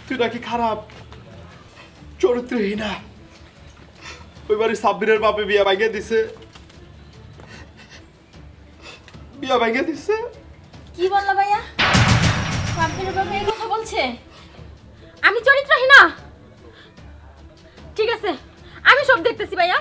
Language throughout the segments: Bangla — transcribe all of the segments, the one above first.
তুই নাকি খারাপ চরিত্রহীনা। ওই বাড়ি সাব্বিরের বাপে বিয়া ভাঙিয়ে দিছে। কি বললা ভাইয়া? সাব্বিরের বাপে এই কথা বলছে? আমি চরিত্রহীনা? ঠিক আছে, আমি সব দেখতেছি ভাইয়া।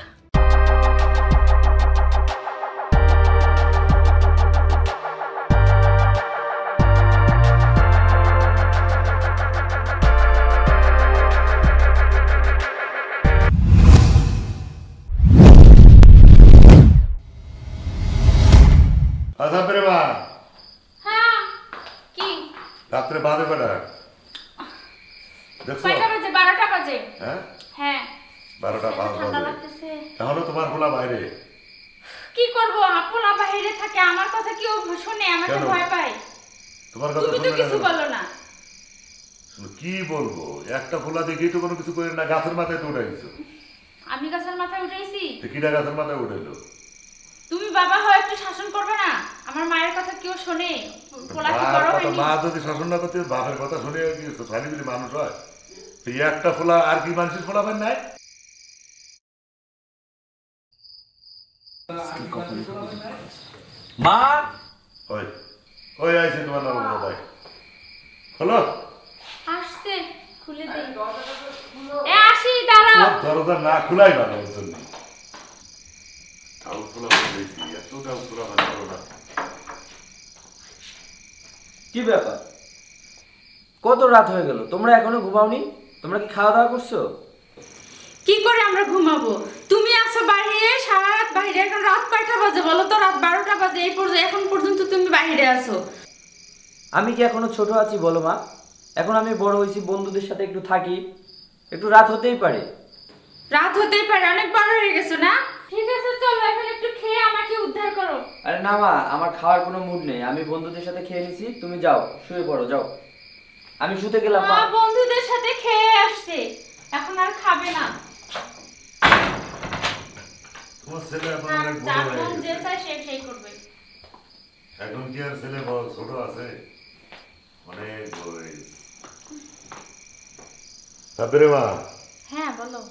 রাত্রে বাজে কটা? দেখছো? কয়টা বাজে? 12টা বাজে। হ্যাঁ 12টা বাজে। তাহলে তোমার পোলা বাইরে কি করব? পোলা বাইরে থাকে, আমার কথা কি ও শুনে? আমাকে ভয় পায়। তোমার কথা তুমি তো কিছু বলো না। কি বলবো? একটা পোলা দেখেই তো কোনো কিছু করে না, গাছের মাথায় তো উঠাইছো। আমি গাছের মাথায় উঠাইছি? কিটা গাছের মাথায় উঠাইলো? তুমি বাবা হয় একটু শাসন করবে না? আমার মায়ের কথা কেউ শোনে? পোলা কি বড় হয়নি? মা যদি শাসন না করতে বাপের কথা শুনে কি ছাড়ি মানুষ হয়? এই একটা পোলা আর কি মানুষের পোলা হয় নাই? মা ওই ওই আইছে তোমার নাম ভাই। হলো আসছে, খুলে দেই। এ আসি, দাঁড়াও। দরজা না খোলাই ভালো জন্য। তাও খোলা হয়ে গেছি, এতটাও খোলা ভালো না। কি ব্যাপার? কত রাত হয়ে গেল, তোমরা এখনো ঘুমাওনি? তোমরা কি খাওয়া দাওয়া করছো? কি করে আমরা ঘুমাবো? তুমি আসো বাইরে, সারা রাত বাইরে। এখন রাত কয়টা বাজে বলো তো? রাত 12টা বাজে। এখন পর্যন্ত তুমি বাইরে আসো। আমি কি এখনো ছোট আছি বলো মা? এখন আমি বড় হয়েছি, বন্ধুদের সাথে একটু থাকি, একটু রাত হতেই পারে। রাত হতেই পারে, অনেক বড় হয়ে গেছো না? ঠিক আছে চলো, এখন একটু খেয়ে আমাকে উদ্ধার করো। আরে না মা, আমার খাওয়ার কোনো মুড নেই। আমি বন্ধুদের সাথে খেয়ে নিছি, তুমি যাও শুয়ে পড়ো, যাও। আমি শুতে গেলাম মা। বন্ধুদের সাথে খেয়ে আসছে, এখন আর খাবে না। তোমার ছেলে এখন অনেক বড় হয়ে গেছে, যে চাই সেই করবে। এখন কি আর ছেলে ছোট আছে? অনেক বড় হয়ে গেছে। তারপরে মা, হ্যাঁ বলো।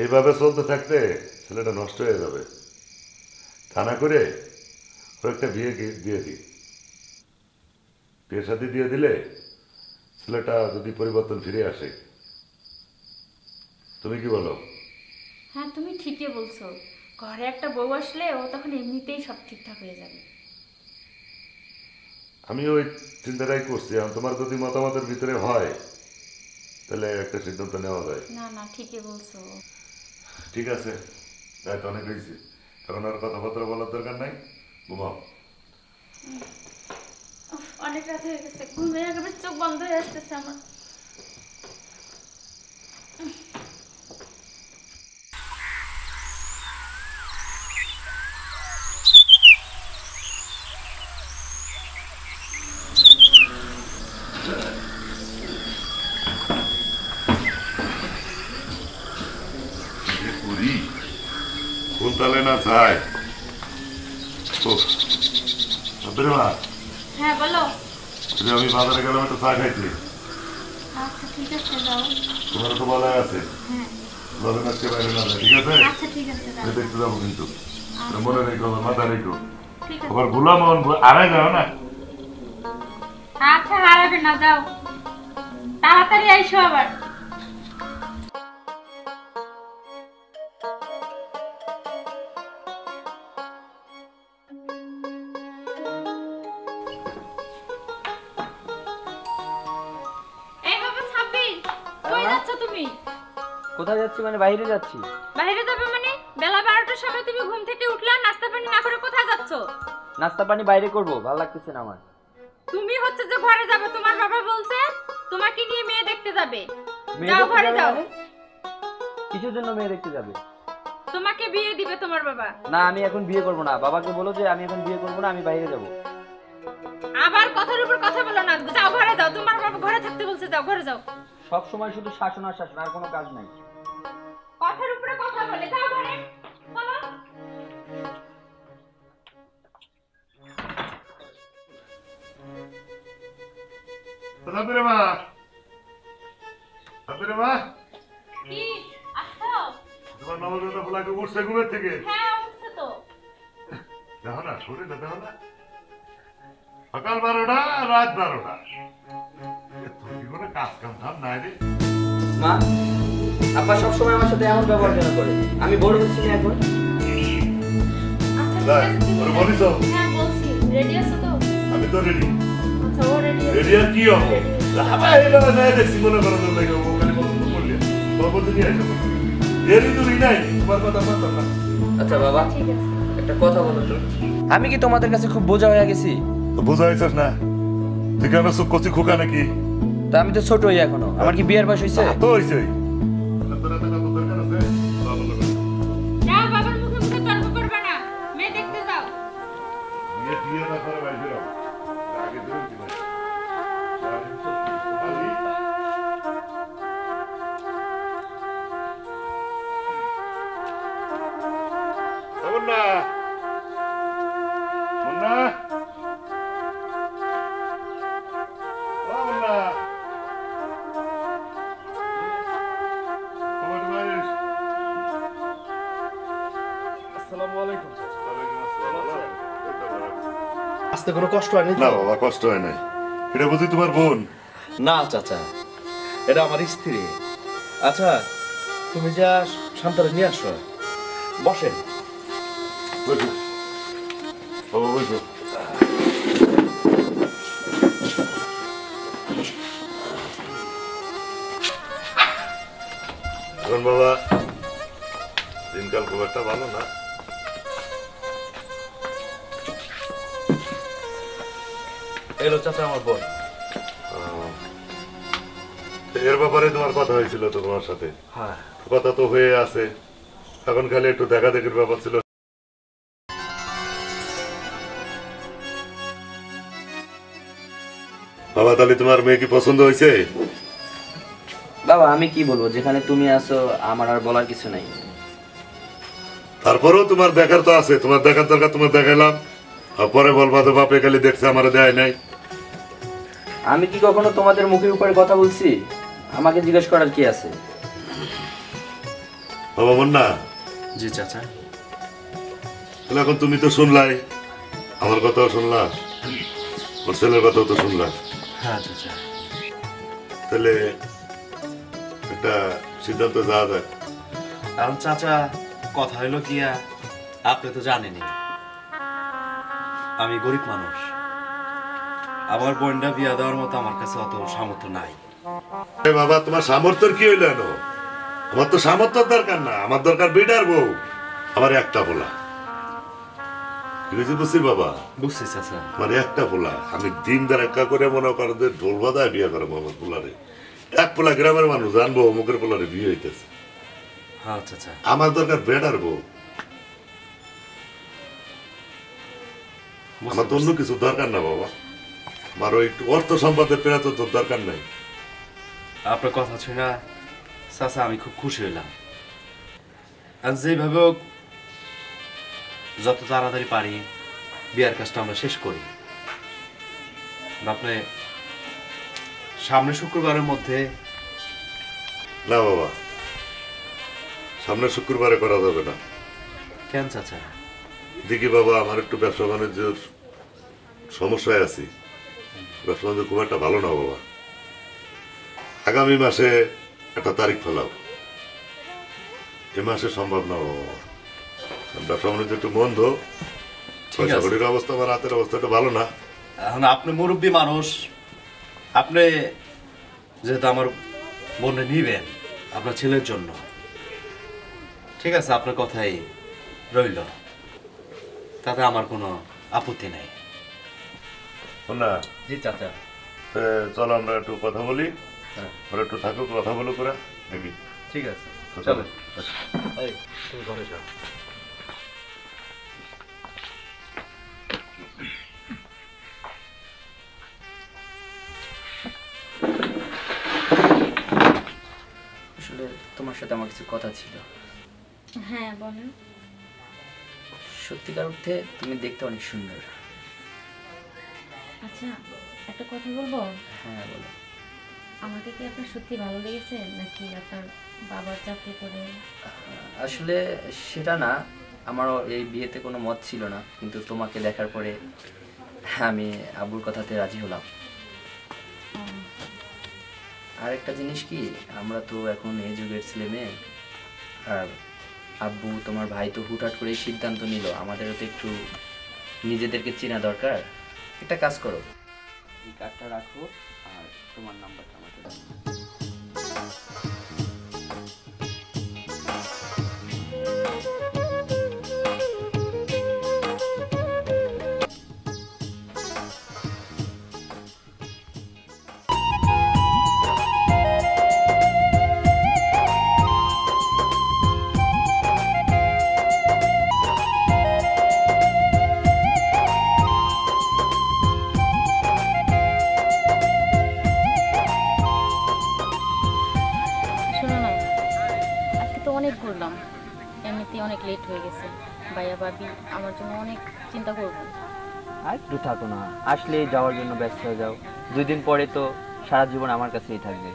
এইভাবে চলতে থাকতে ছেলেটা নষ্ট হয়ে যাবে। থানা করে ওর একটা বিয়ে দিয়ে দিই। বিয়ে শাদী দিয়ে দিলে ছেলেটা যদি পরিবর্তন ফিরে আসে, তুমি কি বলো? হ্যাঁ তুমি ঠিকই বলছো। ঘরে একটা বউ আসলে ও তখন এমনিতেই সব ঠিকঠাক হয়ে যাবে। আমি ওই চিন্তাটাই করছি। তোমার যদি মতামতের ভিতরে হয় তাহলে একটা সিদ্ধান্ত নেওয়া যায়। না না ঠিকই বলছো। ঠিক আছে, রাত অনেক হয়েছে, এখন আর কথাবার্তা বলার দরকার নাই, ঘুমাও। অনেক রাত হয়ে গেছে, ঘুমিয়ে একেবারে চোখ বন্ধ হয়ে আসতেছে আমার। কোন তালে না চাই? হ্যাঁ বলো। আমি বাজারে গেলাম, একটা চা খাইছি। আচ্ছা ঠিক আছে যাও। তোমার তো বলা আছে লবেন আজকে বাইরে না যায়, ঠিক আছে? আচ্ছা ঠিক আছে দেখতে যাবো কিন্তু মনে রেখো, মাথা রেখো। আবার ভুলা মন আড়াই যাও না। আচ্ছা হারাবে না, যাও তাড়াতাড়ি আইসো আবার। কোথায় যাচ্ছি মানে? বাইরে যাচ্ছি। বাইরে যাবে মানে? বেলা 12টার সময় তুমি ঘুম থেকে উঠলা, নাস্তা পানি না করে কোথায় যাচ্ছ? নাস্তা পানি বাইরে করব, ভালো লাগতেছে না আমার। তুমি হচ্ছে যে ঘরে যাবে, তোমার বাবা বলছে তোমাকে নিয়ে মেয়ে দেখতে যাবে। যাও ঘরে যাও। কিসের জন্য মেয়ে দেখতে যাবে? তোমাকে বিয়ে দিবে তোমার বাবা। না আমি এখন বিয়ে করব না, বাবাকে বলো যে আমি এখন বিয়ে করব না, আমি বাইরে যাব। আবার কথার উপর কথা বলো না, যাও ঘরে যাও। তোমার বাবা ঘরে থাকতে বলছে, যাও ঘরে যাও। সব সময় শুধু শাসন আর শাসন, আর কোনো কাজ নাই। কথার উপরে কথা বলে, যাও ঘরে চলো। সাবিরা মা, কি আসছো? তোমার নবজাতক ফুলাকে উঠছে ঘুমের থেকে। হ্যাঁ উঠছে তো। দেখো না, শরীরটা দেখো না, সকাল 12টা রাত 12টা। তোর কি কোনো কাজ কাম ধাম নাই রে? মা, আপা সবসময় আমার সাথে এমন ব্যবহার কেন করে? আমি বড় হচ্ছি না এখন? আচ্ছা ঠিক আছে তুমি ওরে বলিস তো? হ্যাঁ বলছি রেডি আছো তো? আমি তো রেডি। আচ্ছা ও রেডি আছে। রেডি আর কি হবো? আবার এলো না দেখছি মনে করো তোর লাগে ও খালি বন্ধ করলি। বলতে নিয়ে আসো। দেরি তো নাই, তোমার কথা মানতাম না। আচ্ছা বাবা, ঠিক আছে। একটা কথা বলো তো, আমি কি তোমাদের কাছে খুব বোঝা হয়ে গেছি? তো বুঝাইছিস না? তুই কেন চোখ কচি খোকা নাকি? তা আমি তো ছোটই এখনো, আমার কি বিয়ের বয়স হয়েছে? তো হইছে। তোর এত দরকার আছে? বাবা বলো। যাও বাবার মুখে মুখে তর্ক করবে না। মেয়ে দেখতে যাও। বিয়ে না করে বাইরে বেরো। আগে ধরে কি ভাই? মুন্না, মুন্না, ও মুন্না, তোমার বয়স? আসসালামু আলাইকুম। ওয়ালাইকুম আসসালাম। আসতে কোনো কষ্ট হয়নি না তো? বাবা, কষ্ট হয় নাই। এটা বুঝি তোমার বোন? না চাচা, এটা আমার স্ত্রী। আচ্ছা তুমি যা শান্তারে নিয়ে আসো, বসেন। বসো বাবা, বসো। এখন বাবা দিনকাল খুব একটা ভালো না। এলো চাচা আমার বোন। এর ব্যাপারে তোমার কথা হয়েছিল তো তোমার সাথে? হ্যাঁ কথা তো হয়ে আছে, এখন খালি একটু দেখা দেখির ব্যাপার ছিল। বাবা তাহলে তোমার মেয়ে কি পছন্দ হয়েছে? বাবা আমি কি বলবো, যেখানে তুমি আছো আমার আর বলার কিছু নাই। তারপরেও তোমার দেখার তো আছে, তোমার দেখার দরকার, তোমার দেখাইলাম। আর পরে বলবা তো বাপে খালি দেখছে আমার দেয় নাই। আমি কি কখনো তোমাদের মুখের উপরে কথা বলছি? আমাকে জিজ্ঞেস করার কি আছে? বাবা মুন্না, জি চাচা। তাহলে এখন তুমি তো শুনলাই, আমার কথাও শুনলা, ওর ছেলের কথাও তো শুনলা। হ্যাঁ চাচা। তাহলে একটা সিদ্ধান্ত যাওয়া যায়। এখন চাচা কথা হইলো কি, আপনি তো জানেনই আমি গরিব মানুষ, আমার বোনটা বিয়া দেওয়ার মতো আমার কাছে অত সামর্থ্য নাই। এ বাবা, তোমার সামর্থ্যের কি হইলো এনো? আমার তো সামর্থ্যের দরকার না, আমার দরকার বিডার বউ। আমার একটা পোলা, ঠিক আছে বুঝছি বাবা? বুঝছি চাচা। আমার একটা পোলা, আমি দিন দার একা করে মনে করো যে ঢোল বাজায় বিয়ে করবো আমার পোলারে। এক পোলা গ্রামের মানুষ জানবো অমুকের পোলারে বিয়ে হইতেছে। হ্যাঁ চাচা। আমার দরকার বেটার বউ, আমার তো অন্য কিছু দরকার না বাবা। আমার ওই একটু অর্থ সম্পদের পেরা তো তোর দরকার নাই। আপনার কথা শুনে চাচা আমি খুব খুশি হইলাম। আর যেভাবে হোক যত তাড়াতাড়ি পারি বিয়ার কাজটা আমরা শেষ করি। আপনি সামনে শুক্রবারের মধ্যে। না বাবা, সামনে শুক্রবারে করা যাবে না। কেন চাচা? দেখি বাবা, আমার একটু ব্যবসা বাণিজ্যের সমস্যায় আছি, ব্যবসা বাণিজ্য খুব একটা ভালো না বাবা। আগামী মাসে একটা তারিখ ফেলাও, এ মাসে সম্ভব না বাবা। ব্যবসা বাণিজ্য একটু বন্ধ, পয়সা কড়ির অবস্থা, আমার হাতের অবস্থাটা ভালো না। এখন আপনি মুরব্বী মানুষ, আপনি যেহেতু আমার বোনে নিবেন আপনার ছেলের জন্য, ঠিক আছে আপনার কথাই রইল, তাতে আমার কোনো আপত্তি নেই। না জি চাচা। চলো আমরা একটু কথা বলি, ওরা একটু থাকুক, কথা বলো করে নাকি? ঠিক আছে চলো। এই তুমি ঘরে যাও। আসলে তোমার সাথে আমার কিছু কথা ছিল। হ্যাঁ বলেন। সত্যিকার অর্থে তুমি দেখতে অনেক সুন্দর। আচ্ছা একটা কথা বলবো? হ্যাঁ বলো। আমাকে কি আপনার সত্যি ভালো লেগেছে নাকি আপনার বাবার চাকরি করে? আসলে সেটা না, আমারও এই বিয়েতে কোনো মত ছিল না, কিন্তু তোমাকে দেখার পরে আমি আব্বুর কথাতে রাজি হলাম। আর একটা জিনিস কি, আমরা তো এখন এই যুগের ছেলে মেয়ে, আর আব্বু তোমার ভাই তো হুটহাট করে সিদ্ধান্ত নিল, আমাদেরও তো একটু নিজেদেরকে চেনা দরকার। একটা কাজ করো, এই কার্ডটা রাখো আর তোমার নাম্বারটা আমাকে দাও। শোনো না, আজকে তো অনেক ঘুরলাম, এমনিতেই অনেক লেট হয়ে গেছে। ভাইয়া ভাবি আমার জন্য অনেক চিন্তা করবেন। আর একটু থাকো না, আসলে যাওয়ার জন্য ব্যস্ত হয়ে যাও, 2 দিন পরে তো সারা জীবন আমার কাছেই থাকবে।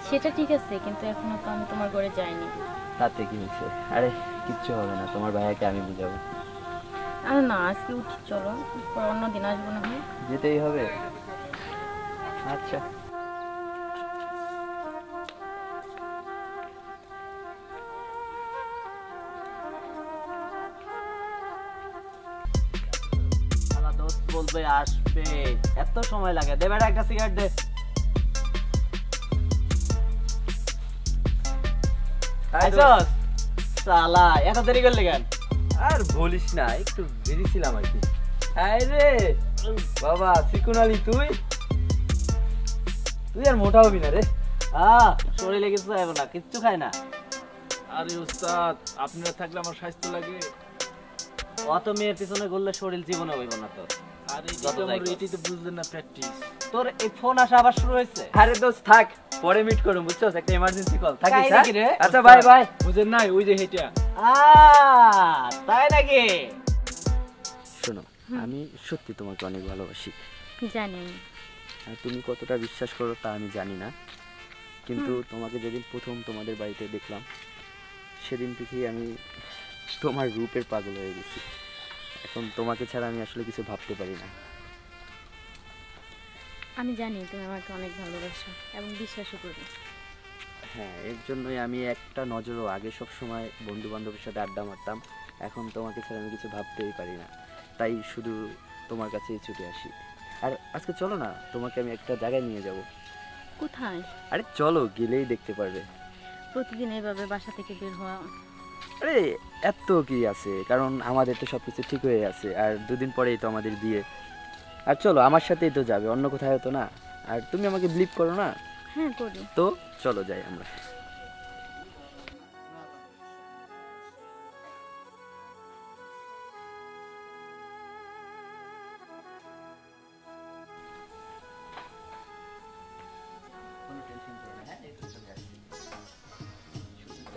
সেটা ঠিক আছে, কিন্তু এখনো তো আমি তোমার ঘরে যাইনি। তাতে কি হয়েছে? আরে কিচ্ছু হবে না, তোমার ভাইয়াকে আমি বুঝাবো। আরে না, আজকে উঠি, চলো পরে অন্য দিন আসবো না হয়। যেতেই হবে? আচ্ছা। দোস্ত বলবে আসবে, এত সময় লাগে? দে বেটা একটা সিগারেট দে। সালা এত দেরি করলে কেন? আর বলিস না, একটু বিজি ছিলাম আর কি। রে বাবা চিকুন আলী, তুই আর মোটা হবি না রে। শরীরে কিছু খাইব না, কিচ্ছু খায় না। আরে উস্তাদ, আপনারা থাকলে আমার স্বাস্থ্য লাগে। অত মেয়ের পিছনে ঘুরলে শরীর জীবনে হইব না তোর। আরে যত যাই কর। এটি তো বুঝলেন না, প্র্যাকটিস। তোর এই ফোন আসা আবার শুরু হয়েছে? আরে দোস্ত থাক, পরে মিট করুম, বুঝছস? একটা ইমার্জেন্সি কল থাকিস। আচ্ছা বাই বাই। বুঝেন নাই ওই যে হেটা? তাই নাকি? শোনো, আমি সত্যি তোমাকে অনেক ভালোবাসি। জানি আমি। আর তুমি কতটা বিশ্বাস করো তা আমি জানি না, কিন্তু তোমাকে যেদিন প্রথম তোমাদের বাড়িতে দেখলাম সেদিন থেকেই আমি তোমার রূপের পাগল হয়ে গেছি। এখন তোমাকে ছাড়া আমি আসলে কিছু ভাবতে পারি না। আমি জানি তুমি আমাকে অনেক ভালোবাসো এবং বিশ্বাসও করি। হ্যাঁ, এর জন্যই আমি একটা নজরও আগে সব সময় বন্ধু বান্ধবের সাথে আড্ডা মারতাম, এখন তোমাকে ছাড়া আমি কিছু ভাবতেই পারি না, তাই শুধু তোমার কাছেই ছুটে আসি। আর আজকে চলো না, তোমাকে আমি একটা জায়গায় নিয়ে যাব। কোথায়? আরে চলো, গেলেই দেখতে পারবে। প্রতিদিন এইভাবে বাসা থেকে বের হওয়া? আরে এত কি আছে, কারণ আমাদের তো সব কিছু ঠিক হয়ে আছে, আর 2 দিন পরেই তো আমাদের বিয়ে। আর চলো, আমার সাথেই তো যাবে, অন্য কোথাও তো না। আর তুমি আমাকে বিলিভ করো না? হ্যাঁ করি। তো চলো যাই আমরা।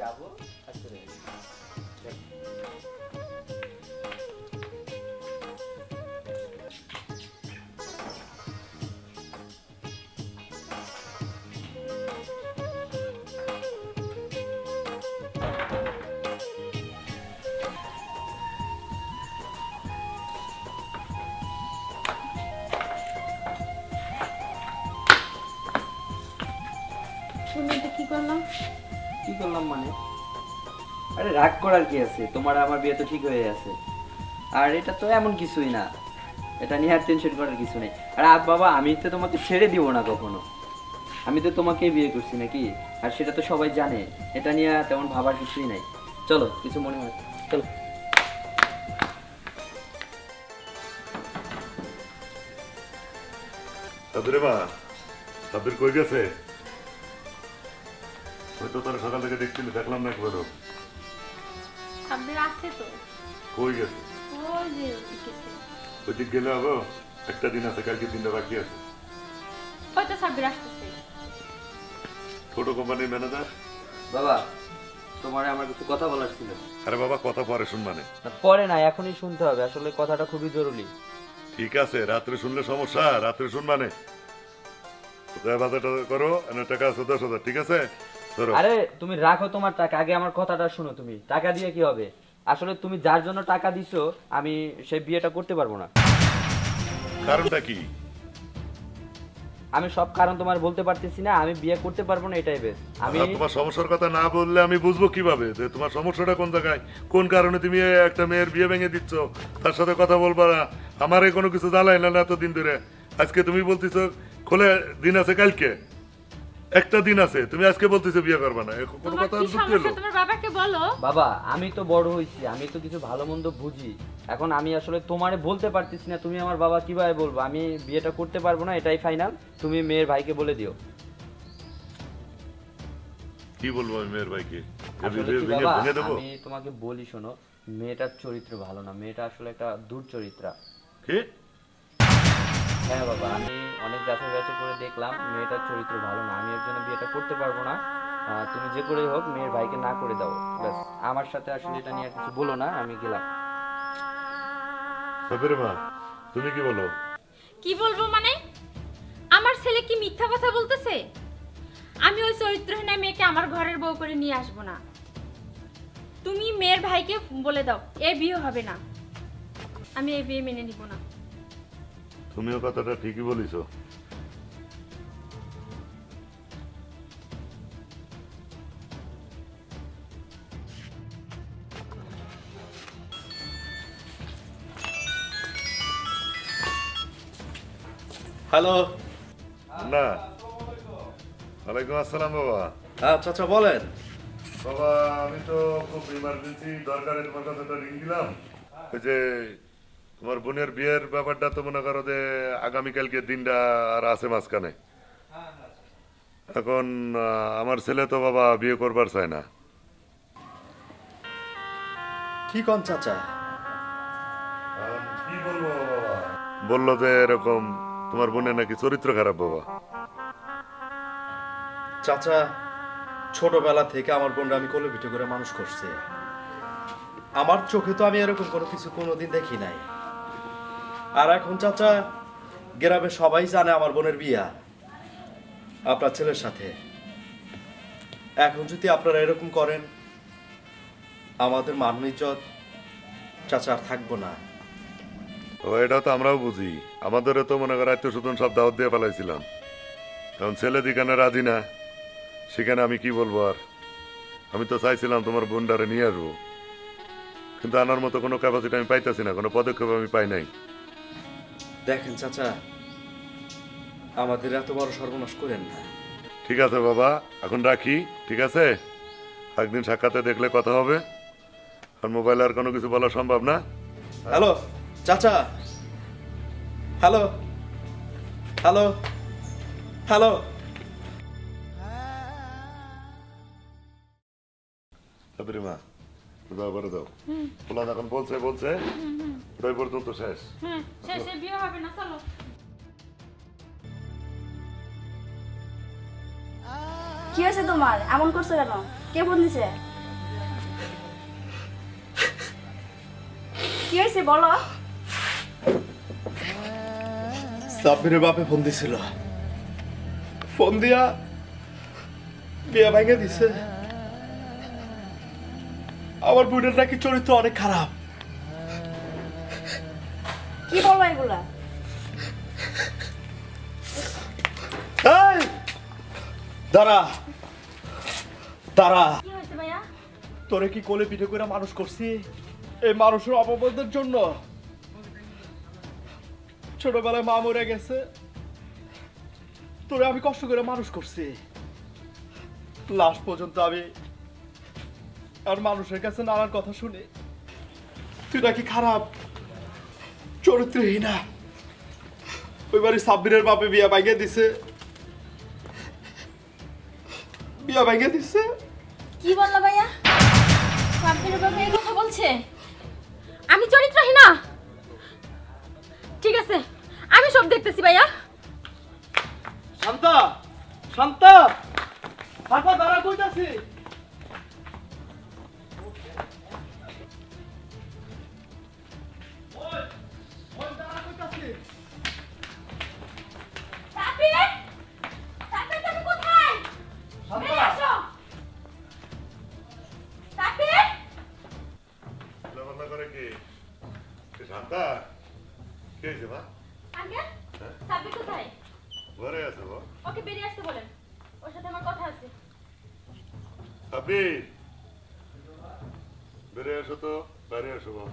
যাবো আর চলে যাবো। তুমি এটা কি করলাম? কি করলাম মানে? আরে রাগ করার কি আছে, তোমার আমার বিয়ে তো ঠিক হয়ে আছে, আর এটা তো এমন কিছুই না, এটা নিয়ে আর টেনশন করার কিছু নেই। আর বাবা, আমি তো তোমাকে ছেড়ে দিব না কখনো, আমি তো তোমাকেই বিয়ে করছি নাকি, আর সেটা তো সবাই জানে, এটা নিয়ে তেমন ভাবার কিছুই নাই। চলো, কিছু মনে হয়, চলো। সাবিরে মা, সাবির কই গেছে? ওই তো তারা সকাল থেকে দেখছিলি, দেখলাম না একবারও। সাব্বির আছে তো। কই গেছে? ওই যে ওদিকে আছে। ওই দিক গেলে হবে, একটা দিন আছে, কালকে 3টা বাকি আছে। হয়তো সাব্বির আসতেছে। ছোট কোম্পানির ম্যানেজার। বাবা, তোমার আমার কিছু কথা বলার ছিল। আরে বাবা, কথা পরে শুন মানে। পরে না, এখনই শুনতে হবে, আসলে কথাটা খুবই জরুরি। ঠিক আছে, রাত্রে শুনলে সমস্যা, রাত্রে শুন মানে। যাই বাজারটা করো, এনে টাকা আছে 10,000, ঠিক আছে? ধরো। আরে তুমি রাখো তোমার টাকা, আগে আমার কথাটা শোনো। তুমি টাকা দিয়ে কি হবে? আসলে তুমি যার জন্য টাকা দিছো আমি সেই বিয়েটা করতে পারবো না। কারণটা কি? আমি সব কারণ তোমার বলতে পারতেছি না, আমি বিয়ে করতে পারবো না, এটাই বেশ। আমি তোমার সমস্যার কথা না বললে আমি বুঝবো কিভাবে যে তোমার সমস্যাটা কোন জায়গায়, কোন কারণে তুমি একটা মেয়ের বিয়ে ভেঙে দিচ্ছ, তার সাথে কথা বলবা না, আমারে কোনো কিছু জ্বালাই না এতদিন ধরে। আজকে তুমি বলতেছো খোলে দিন আছে, কালকে একটা দিন আছে, তুমি আজকে বলতেছো বিয়ে করবা না, কোনো তোমার কথা কি যুক্তি হলো? সমস্যা তোমার বাবাকে বলো। বাবা আমি তো বড় হয়েছি, আমি তো কিছু ভালো মন্দ বুঝি। এখন আমি আসলে তোমারে বলতে পারতেছি না, তুমি আমার বাবা কিভাবে বলবো? আমি বিয়েটা করতে পারবো না, এটাই ফাইনাল। তুমি মেয়ের ভাইকে বলে দিও। কি বলবো আমি মেয়ের ভাইকে? আসলে কি বাবা, আমি তোমাকে বলি শোনো, মেয়েটার চরিত্র ভালো না, মেয়েটা আসলে একটা দুর্চরিত্রা। কি? হ্যাঁ বাবা, আমি অনেক যাচাই বাছাই করে দেখলাম মেয়েটার চরিত্র ভালো না, আমি এর জন্য বিয়েটা করতে পারবো না। তুমি যে করেই হোক মেয়ের ভাইকে না করে দাও, ব্যাস। আমার সাথে আসলে এটা নিয়ে আর কিছু বলো না, আমি গেলাম। সাবির মা, তুমি কি বলো? কি বলবো মানে? আমার ছেলে কি মিথ্যা কথা বলতেছে? আমি ওই চরিত্রহীন মেয়েকে আমার ঘরের বউ করে নিয়ে আসবো না। তুমি মেয়ের ভাইকে বলে দাও এই বিয়ে হবে না, আমি এই বিয়ে মেনে নিব না। তুমিও কথাটা ঠিকই বলিছো। হ্যালো। না, ওয়ালাইকুম আসসালাম বাবা। হ্যাঁ চাচা বলেন। বাবা আমি তো খুব ইমার্জেন্সি দরকারে তোমার কাছে একটা রিং দিলাম। ওই যে তোমার বোনের বিয়ের ব্যাপারটা তো মনে করো যে আগামীকালকে দিনটা আর আছে মাঝখানে। এখন আমার ছেলে তো বাবা বিয়ে করবার চায় না। কি কোন চাচা? কি বলবো বাবা? বললো যে এরকম তোমার বোনের নাকি চরিত্র খারাপ বাবা। চাচা ছোটবেলা থেকে আমার বোনরা আমি কোলে পিঠে করে মানুষ করছি। আমার চোখে তো আমি এরকম কোনো কিছু কোনোদিন দেখি নাই। আর এখন চাচা গ্রামে সবাই জানে আমার বোনের বিয়া আপনার ছেলের সাথে। এখন যদি আপনারা এরকম করেন আমাদের মান ইজ্জত চাচা আর থাকবো না। ও এটা তো আমরাও বুঝি, আমাদেরও তো মনে করো আত্মীয় স্বজন সব দাওয়াত দিয়ে ফেলাইছিলাম। কারণ ছেলে যেখানে রাজি না সেখানে আমি কি বলবো আর। আমি তো চাইছিলাম তোমার বোনটারে নিয়ে আসবো, কিন্তু আনার মতো কোনো ক্যাপাসিটি আমি পাইতেছি না, কোনো পদক্ষেপ আমি পাই নাই। দেখেন চাচা আমাদের এত বড় সর্বনাশ করেন না। ঠিক আছে বাবা, এখন রাখি, ঠিক আছে? একদিন সাক্ষাতে দেখলে কথা হবে। আর মোবাইলে আর কোনো কিছু বলা সম্ভব না। হ্যালো চাচা, হ্যালো হ্যালো হ্যালো। মা দাও করে দাও। পোলা এখন বলছে বলছে ওটাই পর্যন্ত শেষ। হ্যাঁ শেষে বিয়ে হবে না, চলো। কি হয়েছে তোমার? এমন করছো কেন? কে ফোন দিছে? কি হয়েছে বলো। সাব্বিরের বাপে ফোন দিছিল, ফোন দিয়া বিয়ে ভেঙে দিছে। আমার বোনের নাকি চরিত্র অনেক খারাপ। কি বলো এগুলা? এই, দাঁড়া দাঁড়া। কি হয়েছে ভাইয়া? তোরে কি কোলে পিঠে করে মানুষ করছি এই মানুষের অপবাদের জন্য? ছোটবেলায় মা মরে গেছে, তোরে আমি কষ্ট করে মানুষ করছি। লাস্ট পর্যন্ত আমি আর মানুষের কাছে নানান কথা শুনি তুই নাকি খারাপ চরিত্রহীনা। ওই বাড়ি সাব্বিরের বাপে বিয়া ভাঙে দিছে, বিয়া ভাঙে দিছে। কি বললো ভাইয়া? সাব্বিরের বাবা এই কথা বলছে আমি চরিত্রহীনা? ঠিক আছে আমি সব দেখতেছি ভাইয়া। শান্তা, শান্তা, শান্তা দাঁড়া, কইতাছি। সাব্বির! হয়েছে মা? আঙ্কেল হ্যাঁ? সাব্বির কোথায়? ঘরে আছে বাবা। ওকে বেরিয়ে আসতে বলেন, ওর সাথে আমার কথা আছে। সাব্বির, বেরিয়ে এসো তো, বাইরে এসো বাবা।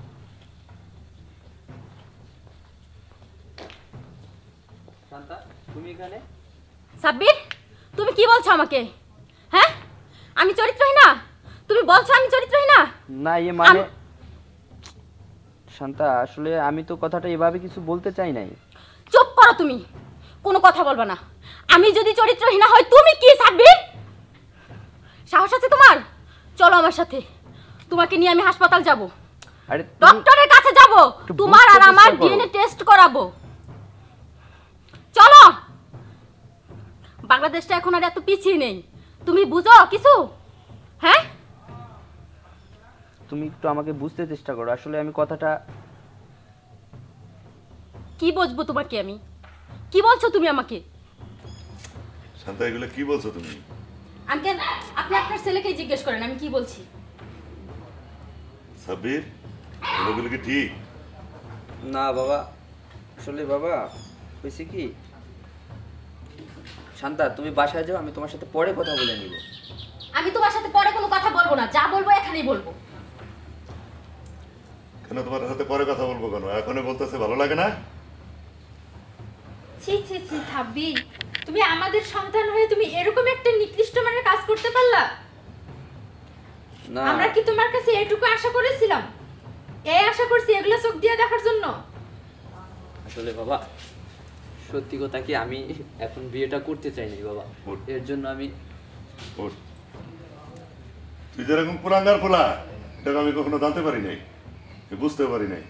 শান্তা তুমি এখানে? সাব্বির, তুমি কি বলছো আমাকে? হ্যাঁ, আমি চরিত্রহীন না? তুমি বলছো আমি চরিত্রহীন না? না ইয়ে মানে শান্তা, আসলে আমি তো কথাটা এভাবে কিছু বলতে চাই নাই। চুপ করো তুমি, কোনো কথা বলবা না। আমি যদি চরিত্রহীন হই তুমি কি সাব্বির? সাহস আছে তোমার? চলো আমার সাথে, তোমাকে নিয়ে আমি হাসপাতাল যাব, আরে ডক্টরের কাছে যাব, একটু তোমার বুঝতে আর আমার চেষ্টা করো। ডিএনএ টেস্ট করাবো। চলো, বাংলাদেশটা এখন আর এত পিছিয়ে নেই, তুমি বুঝো কিছু? হ্যাঁ, তুমি একটু আমাকে বুঝতে চেষ্টা করো, আসলে আমি কথাটা কি বুঝবো তোমাকে আমি? কি বলছো তুমি আমাকে? শান্তা, এগুলো কি বলছো তুমি? আঙ্কেল, আপনি আপনার ছেলেকে জিজ্ঞেস করেন আমি কি বলছি। সাব্বির, এগুলো কি ঠিক? না বাবা, আসলে বাবা হয়েছে কি, শান্তা তুমি বাসায় যাও, আমি তোমার সাথে পরে কথা বলে নিব। আমি তোমার সাথে পরে কোনো কথা বলবো না, যা বলবো এখানেই বলবো। কেন তোমার সাথে পরে কথা বলবো কেন? এখনই বলতেছে, ভালো লাগে না? ছি ছি ছি সাব্বির, তুমি আমাদের সন্তান হয়ে তুমি এরকম একটা নিকৃষ্ট মানের কাজ করতে পারলা? না আমরা কি তোমার কাছে এটুকু আশা করেছিলাম? এই আশা করছি এগুলো চোখ দিয়ে দেখার জন্য? আসলে বাবা সত্যি কথা কি, আমি এখন বিয়েটা করতে চাই নাই বাবা, ওঠ। এর জন্য আমি ওঠ। তুই যেরকম পুরাঙ্গার পোলা, এটা আমি কখনো জানতে পারি নাই, বুঝতে পারি নাই।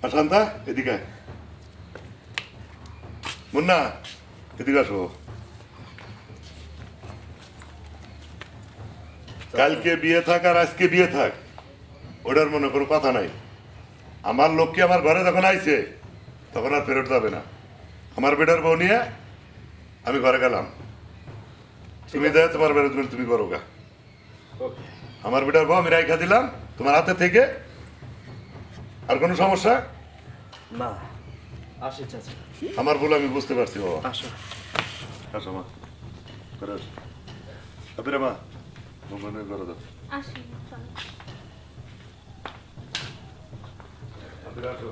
আর শান্তা, এদিকে আয়। মুন্না, এদিকে আসো। কালকে বিয়ে থাক আর আজকে বিয়ে থাক, ওটার মনে কোনো কথা নাই। আমার লোককে আমার ঘরে যখন আইছে তখন আর ফেরত যাবে না। আমার বেটার বউ নিয়ে আমি ঘরে গেলাম, তুমি দেয় তোমার ম্যানেজমেন্ট তুমি করো গা। আমার বেটার বউ আমি রাইখা দিলাম তোমার হাতে থেকে। আর কোনো সমস্যা? না, আসি চাচা। আমার ভুল আমি বুঝতে পারছি বাবা। আসো। আসো মা, ঘরে আসো। আপিরা মা, মনে করে দাও। আসি চলো। আপিরা আসো।